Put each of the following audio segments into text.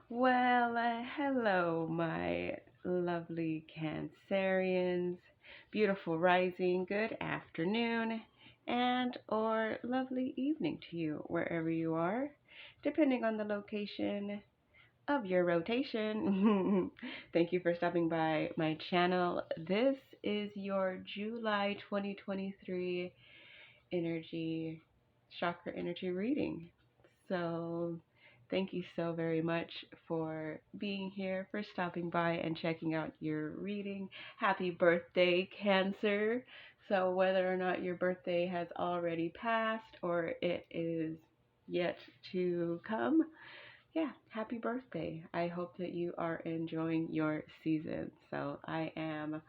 Well, hello, my lovely Cancerians. Beautiful rising, good afternoon, and or lovely evening to you, wherever you are, depending on the location of your rotation. Thank you for stopping by my channel. This is your July 2023 energy, chakra energy reading. So, thank you so very much for being here, for stopping by and checking out your reading. Happy birthday, Cancer. So, whether or not your birthday has already passed or it is yet to come, yeah, happy birthday. I hope that you are enjoying your season. So, I am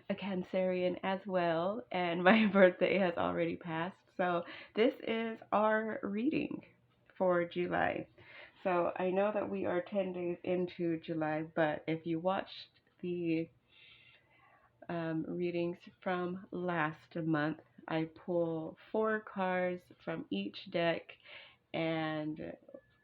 a Cancerian as well, and my birthday has already passed. So this is our reading for July. So I know that we are 10 days into July, but if you watched the readings from last month, I pull 4 cards from each deck, and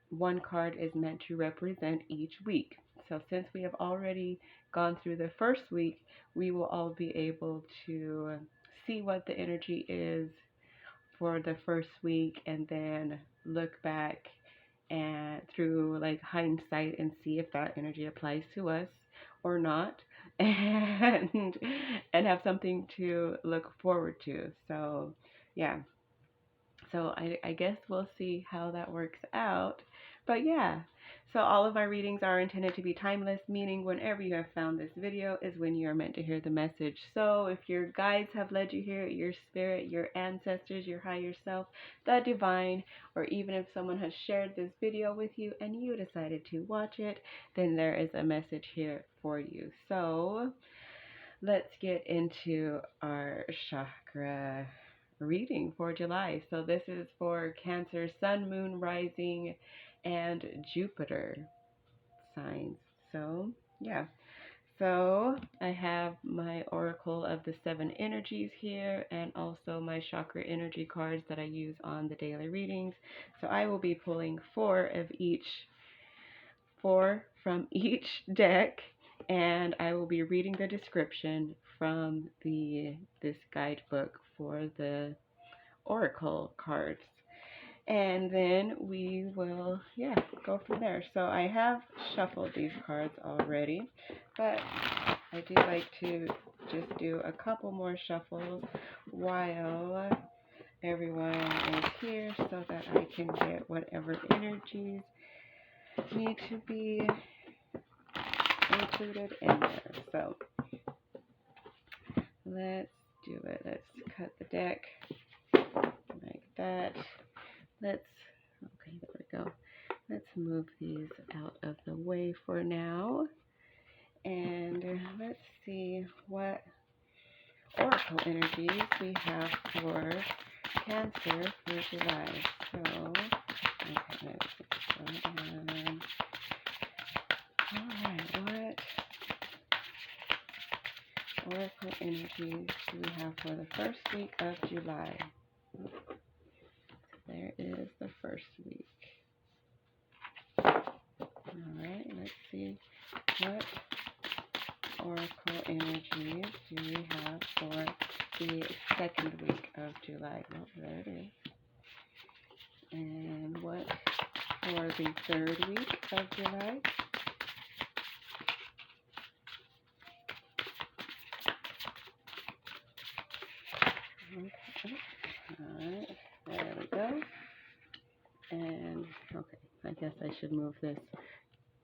one card is meant to represent each week. So since we have already gone through the first week, we will all be able to see what the energy is for the first week and then look back and through like hindsight and see if that energy applies to us or not, and have something to look forward to. So yeah, so I guess we'll see how that works out. But yeah, so all of my readings are intended to be timeless, meaning whenever you have found this video is when you are meant to hear the message. So if your guides have led you here, your spirit, your ancestors, your higher self, the divine, or even if someone has shared this video with you and you decided to watch it, then there is a message here for you. So let's get into our chakra reading for July. So this is for Cancer, Sun, Moon, Rising, and Jupiter signs. So yeah. So I have my Oracle of the 7 energies here and also my chakra energy cards that I use on the daily readings. So I will be pulling 4 from each deck, and I will be reading the description from this guidebook for the oracle cards. And then we will, yeah, go from there. So I have shuffled these cards already, but I do like to just do a couple more shuffles while everyone is here so that I can get whatever energies need to be included in there. So let's do it. Let's cut the deck like that. Okay, there we go. Let's move these out of the way for now. And let's see what oracle energies we have for Cancer for July. So, okay, let's go down. Alright, what oracle energies do we have for the first week of July? There is the first week. Alright, let's see what oracle energies do we have for the second week of July. Oh, there it is. And what for the third week of July? Okay. Alright, there we go. And okay, I guess I should move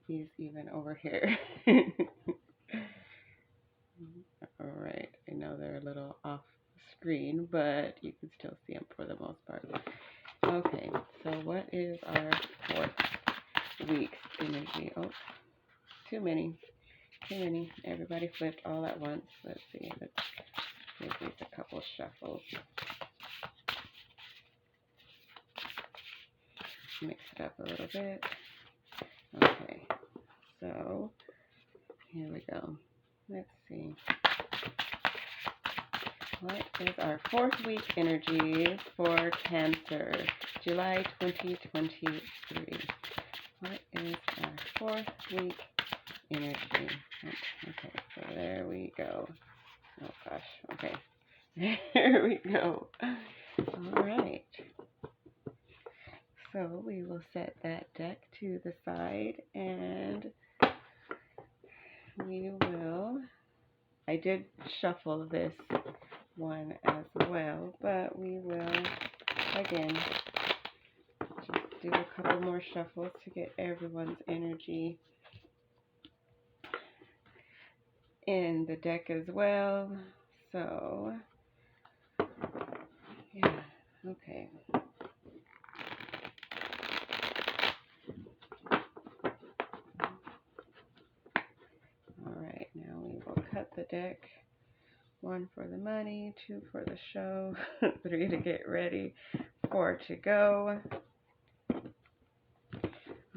these even over here. Alright, I know they're a little off screen, but you can still see them for the most part. Okay, so what is our fourth week's energy? Oh, too many. Everybody flipped all at once. Let's see. Let's give these a couple shuffles. Mix it up a little bit. Okay, so here we go. Let's see. What is our fourth week energy for Cancer, July 2023? What is our 4th week energy. Okay, so there we go. Oh gosh, okay. There we go. All right. So we will set that deck to the side and we will, I did shuffle this one as well, but we will again just do a couple more shuffles to get everyone's energy in the deck as well. So yeah, okay. Alright, now we will cut the deck. 1 for the money, 2 for the show, 3 to get ready, 4 to go.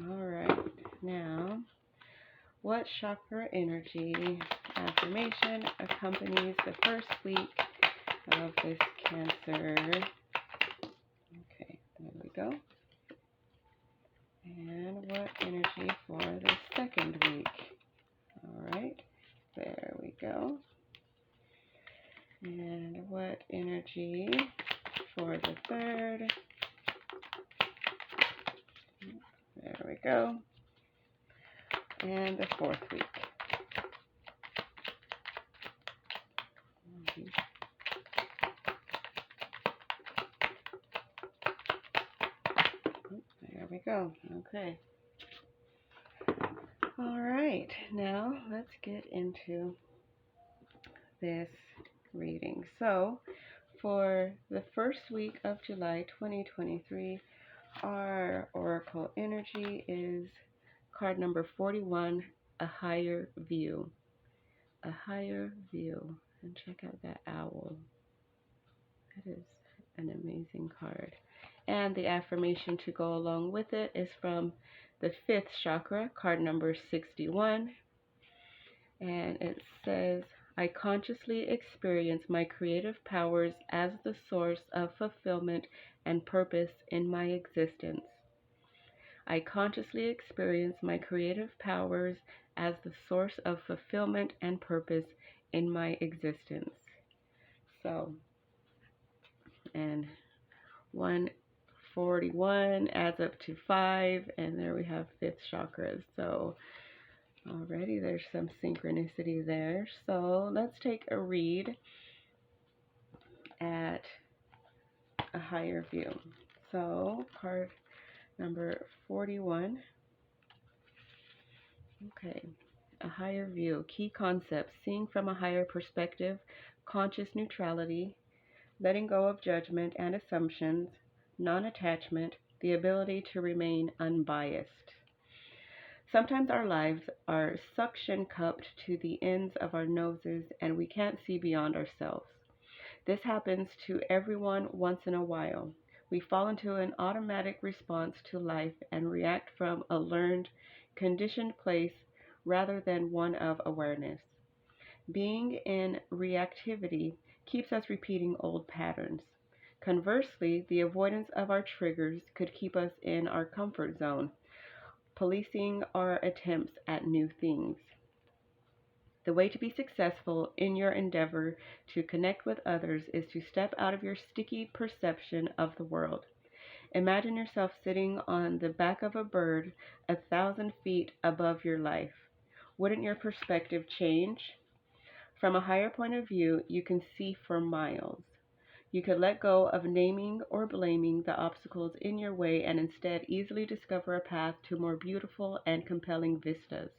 Alright, now, what chakra energy affirmation accompanies the first week of this Cancer? Okay, there we go. And what energy for the second week? Alright, there we go. And what energy for the third? There we go. And the 4th week. There we go. Okay. All right. Now let's get into this reading. So for the first week of July 2023, our oracle energy is card number 41, a higher view. A higher view. And check out that owl. That is an amazing card. And the affirmation to go along with it is from the 5th chakra, card number 61. And it says, I consciously experience my creative powers as the source of fulfillment and purpose in my existence. I consciously experience my creative powers as the source of fulfillment and purpose in my existence. So, and 141 adds up to 5, and there we have 5th chakra. So already there's some synchronicity there. So let's take a read at a higher view. So card number 41. Okay, a higher view. Key concepts: seeing from a higher perspective, conscious neutrality, letting go of judgment and assumptions, non-attachment, the ability to remain unbiased. Sometimes our lives are suction cupped to the ends of our noses and we can't see beyond ourselves. This happens to everyone once in a while. We fall into an automatic response to life and react from a learned, conditioned place rather than one of awareness. Being in reactivity keeps us repeating old patterns. Conversely, the avoidance of our triggers could keep us in our comfort zone, policing our attempts at new things. The way to be successful in your endeavor to connect with others is to step out of your sticky perception of the world. Imagine yourself sitting on the back of a bird 1,000 feet above your life. Wouldn't your perspective change? From a higher point of view, you can see for miles. You could let go of naming or blaming the obstacles in your way and instead easily discover a path to more beautiful and compelling vistas.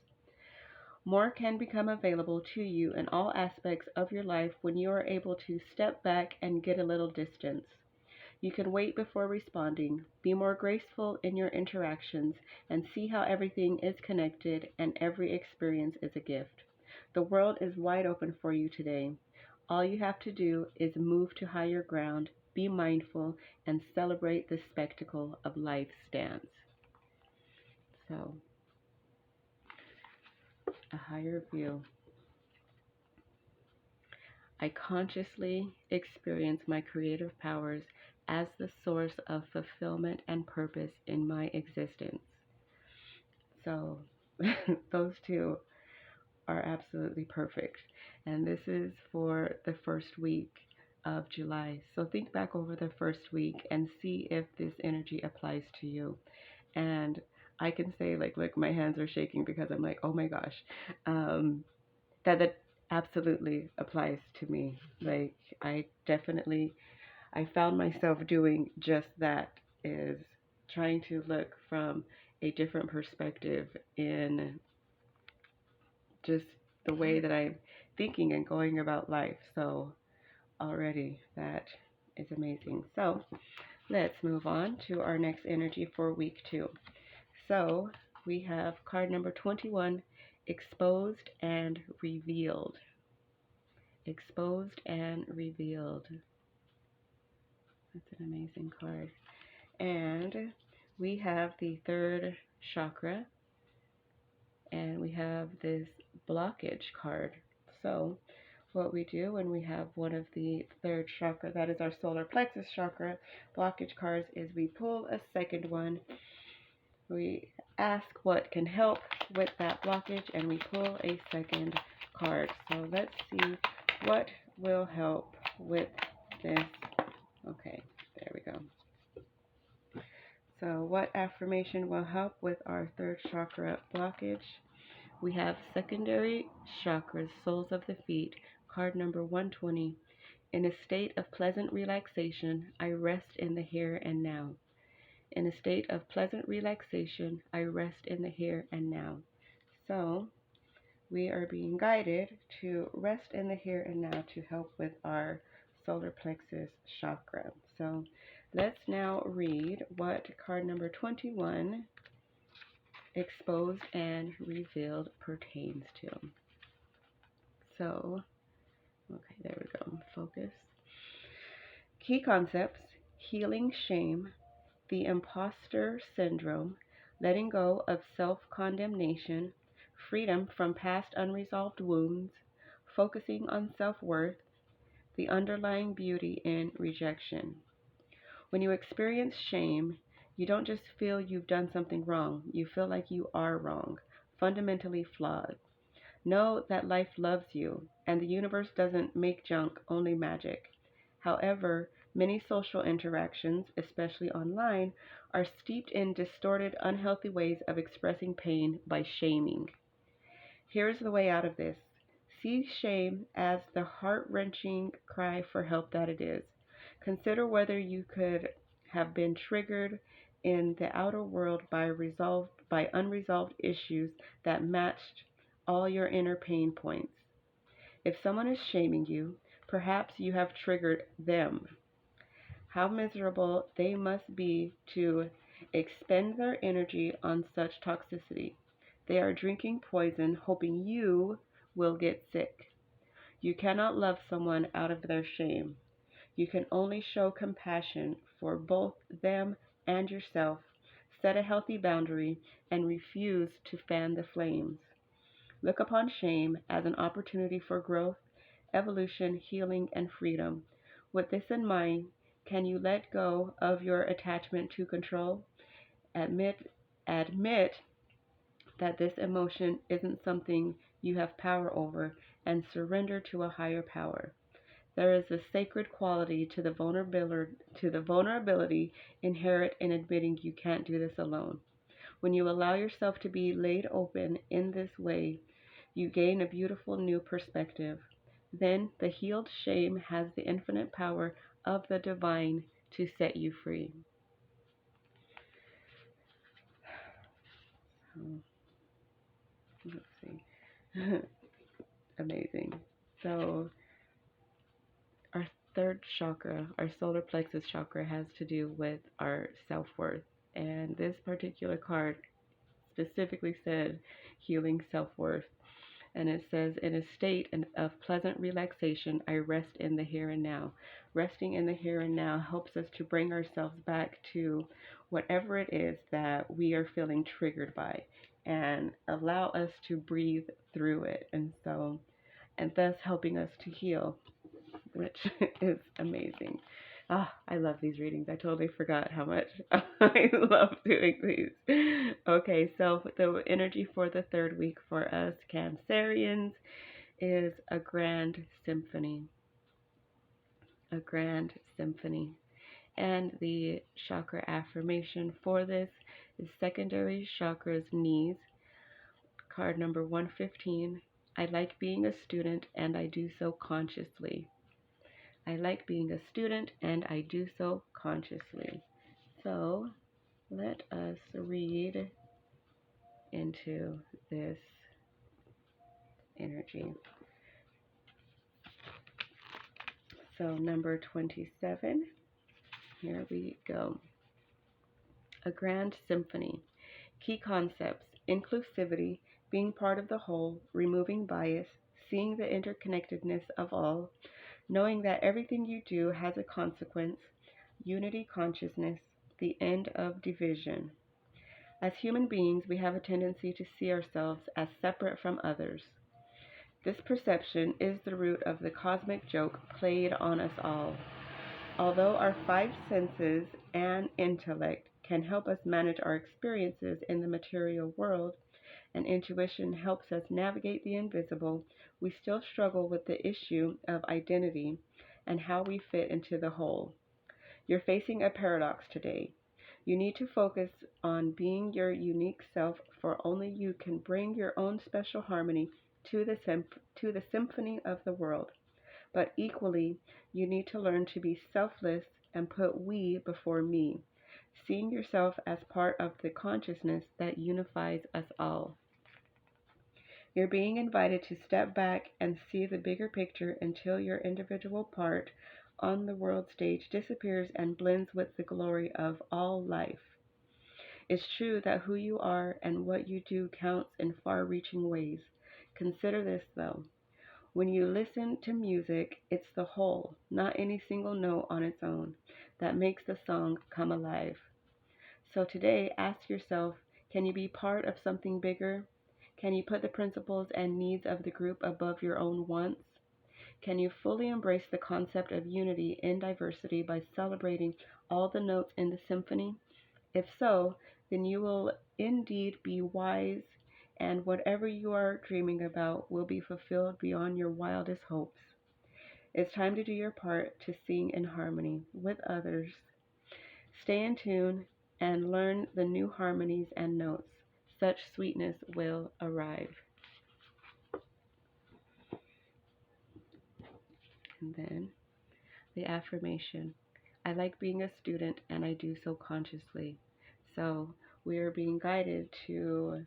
More can become available to you in all aspects of your life when you are able to step back and get a little distance. You can wait before responding, be more graceful in your interactions, and see how everything is connected and every experience is a gift. The world is wide open for you today. All you have to do is move to higher ground, be mindful, and celebrate the spectacle of life's dance. So, a higher view. I consciously experience my creative powers as the source of fulfillment and purpose in my existence. So, those two are absolutely perfect. And this is for the first week of July. So think back over the first week and see if this energy applies to you. And I can say, like, look, my hands are shaking because I'm like, oh my gosh, that absolutely applies to me. Like, I definitely, I found myself doing just that, is trying to look from a different perspective in just the way that I'm thinking and going about life. So already that is amazing. So let's move on to our next energy for week 2. So we have card number 21, exposed and revealed. Exposed and revealed. That's an amazing card. And we have the third chakra, and we have this blockage card. So what we do when we have one of the third chakra, that is our solar plexus chakra, blockage cards, is we pull a second one. We ask what can help with that blockage, and we pull a second card. So let's see what will help with this. Okay, there we go. So what affirmation will help with our third chakra blockage? We have secondary chakras, soles of the feet, card number 120. In a state of pleasant relaxation, I rest in the here and now. In a state of pleasant relaxation, I rest in the here and now. So we are being guided to rest in the here and now to help with our solar plexus chakra. So let's now read what card number 21, exposed and revealed, pertains to. So, okay, there we go. Focus. Key concepts: healing shame, the imposter syndrome, letting go of self-condemnation, freedom from past unresolved wounds, focusing on self-worth, the underlying beauty in rejection. When you experience shame, you don't just feel you've done something wrong, you feel like you are wrong, fundamentally flawed. Know that life loves you, and the universe doesn't make junk, only magic. However, many social interactions, especially online, are steeped in distorted, unhealthy ways of expressing pain by shaming. Here's the way out of this. See shame as the heart-wrenching cry for help that it is. Consider whether you could have been triggered in the outer world by unresolved issues that matched all your inner pain points. If someone is shaming you, perhaps you have triggered them. How miserable they must be to expend their energy on such toxicity. They are drinking poison, hoping you will get sick. You cannot love someone out of their shame. You can only show compassion for both them and yourself, set a healthy boundary, and refuse to fan the flames. Look upon shame as an opportunity for growth, evolution, healing, and freedom. With this in mind, can you let go of your attachment to control? Admit that this emotion isn't something you have power over, and surrender to a higher power. There is a sacred quality to the vulnerability inherent in admitting you can't do this alone. When you allow yourself to be laid open in this way, you gain a beautiful new perspective. Then the healed shame has the infinite power of the divine to set you free. Let's see. Amazing. So our third chakra, our solar plexus chakra, has to do with our self-worth. And this particular card specifically said healing self-worth. And it says, in a state of pleasant relaxation, I rest in the here and now. Resting in the here and now helps us to bring ourselves back to whatever it is that we are feeling triggered by, and allow us to breathe through it. And thus helping us to heal, which is amazing. Ah, I love these readings. I totally forgot how much I love doing these. Okay, so the energy for the third week for us Cancerians is a grand symphony. A grand symphony. And the chakra affirmation for this is secondary chakras knees, card number 115. I like being a student and I do so consciously. I like being a student and I do so consciously. So let us read into this energy. So number 27, here we go. A grand symphony. Key concepts: inclusivity, being part of the whole, removing bias, seeing the interconnectedness of all, knowing that everything you do has a consequence, unity consciousness, the end of division. As human beings, we have a tendency to see ourselves as separate from others. This perception is the root of the cosmic joke played on us all. Although our five senses and intellect can help us manage our experiences in the material world, and intuition helps us navigate the invisible, we still struggle with the issue of identity and how we fit into the whole. You're facing a paradox today. You need to focus on being your unique self, for only you can bring your own special harmony to the symphony of the world. But equally, you need to learn to be selfless and put we before me, seeing yourself as part of the consciousness that unifies us all. You're being invited to step back and see the bigger picture until your individual part on the world stage disappears and blends with the glory of all life. It's true that who you are and what you do counts in far-reaching ways. Consider this, though. When you listen to music, it's the whole, not any single note on its own, that makes the song come alive. So today, ask yourself, can you be part of something bigger? Can you put the principles and needs of the group above your own wants? Can you fully embrace the concept of unity in diversity by celebrating all the notes in the symphony? If so, then you will indeed be wise, and whatever you are dreaming about will be fulfilled beyond your wildest hopes. It's time to do your part to sing in harmony with others. Stay in tune and learn the new harmonies and notes. Such sweetness will arrive. And then the affirmation. I like being a student and I do so consciously. So we are being guided to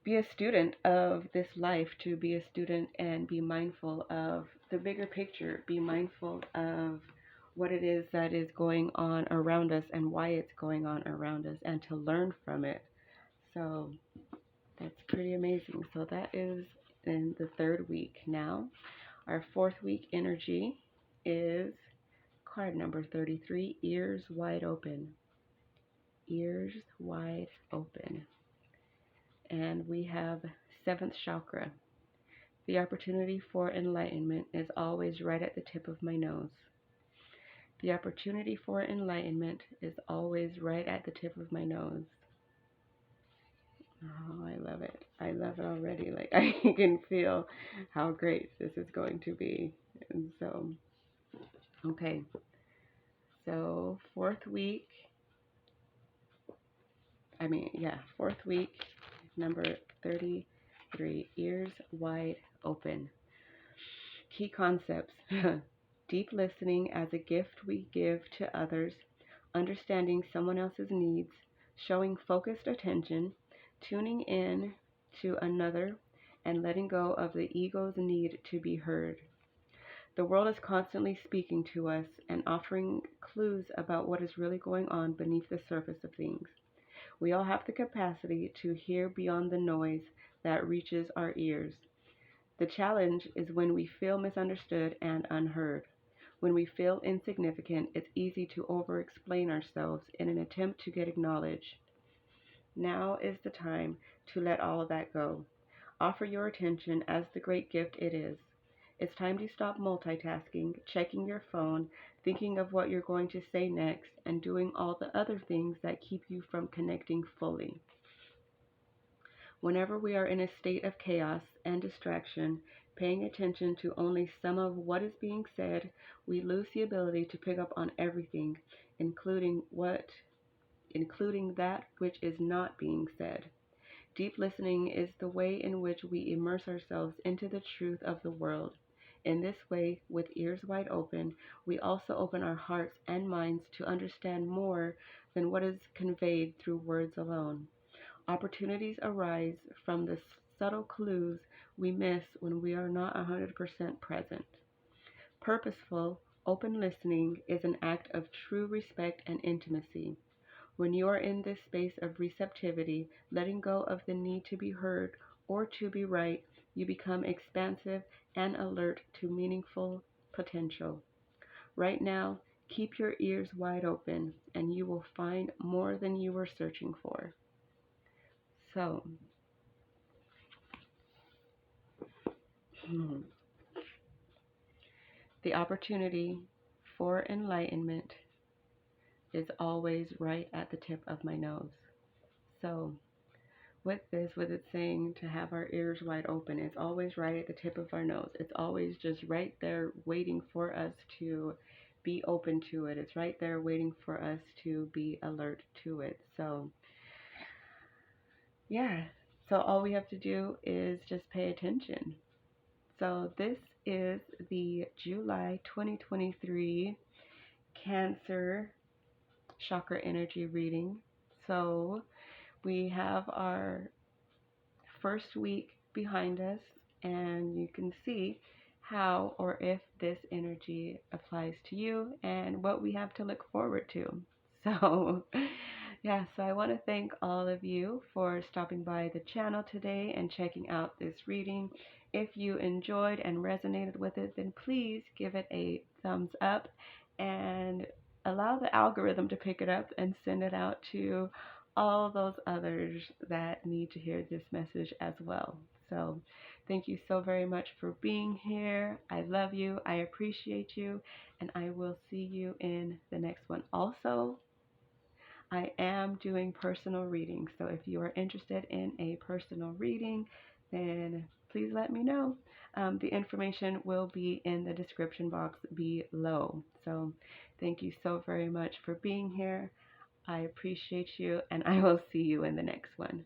be a student of this life, to be a student and be mindful of the bigger picture, be mindful of what it is that is going on around us and why it's going on around us, and to learn from it. So that's pretty amazing. So that is in the third week. Now, our fourth week energy is card number 33, ears wide open. Ears wide open. And we have seventh chakra. The opportunity for enlightenment is always right at the tip of my nose. The opportunity for enlightenment is always right at the tip of my nose. Oh, I love it. I love it already. Like, I can feel how great this is going to be. And so, okay. So, fourth week, number 33, ears wide open. Key concepts. Deep listening as a gift we give to others, understanding someone else's needs, showing focused attention, tuning in to another, and letting go of the ego's need to be heard. The world is constantly speaking to us and offering clues about what is really going on beneath the surface of things. We all have the capacity to hear beyond the noise that reaches our ears. The challenge is when we feel misunderstood and unheard. When we feel insignificant, it's easy to over-explain ourselves in an attempt to get acknowledged. Now is the time to let all of that go. Offer your attention as the great gift it is. It's time to stop multitasking, checking your phone, thinking of what you're going to say next, and doing all the other things that keep you from connecting fully. Whenever we are in a state of chaos and distraction, paying attention to only some of what is being said, we lose the ability to pick up on everything, including that which is not being said. Deep listening is the way in which we immerse ourselves into the truth of the world. In this way, with ears wide open, we also open our hearts and minds to understand more than what is conveyed through words alone. Opportunities arise from the subtle clues we miss when we are not 100% present. Purposeful, open listening is an act of true respect and intimacy. When you are in this space of receptivity, letting go of the need to be heard or to be right, you become expansive and alert to meaningful potential. Right now, keep your ears wide open and you will find more than you were searching for. So, the opportunity for enlightenment is always right at the tip of my nose. So, with it saying to have our ears wide open, it's always right at the tip of our nose. It's always just right there waiting for us to be open to it. It's right there waiting for us to be alert to it. So, yeah. So all we have to do is just pay attention. So this is the July 2023 Cancer chakra energy reading. So we have our first week behind us, and you can see how or if this energy applies to you and what we have to look forward to. So, yeah, so I want to thank all of you for stopping by the channel today and checking out this reading. If you enjoyed and resonated with it, then please give it a thumbs up and allow the algorithm to pick it up and send it out to all those others that need to hear this message as well. So thank you so very much for being here. I love you. I appreciate you. And I will see you in the next one. Also, I am doing personal readings. So if you are interested in a personal reading, then please let me know. The information will be in the description box below. So thank you so very much for being here. I appreciate you, and I will see you in the next one.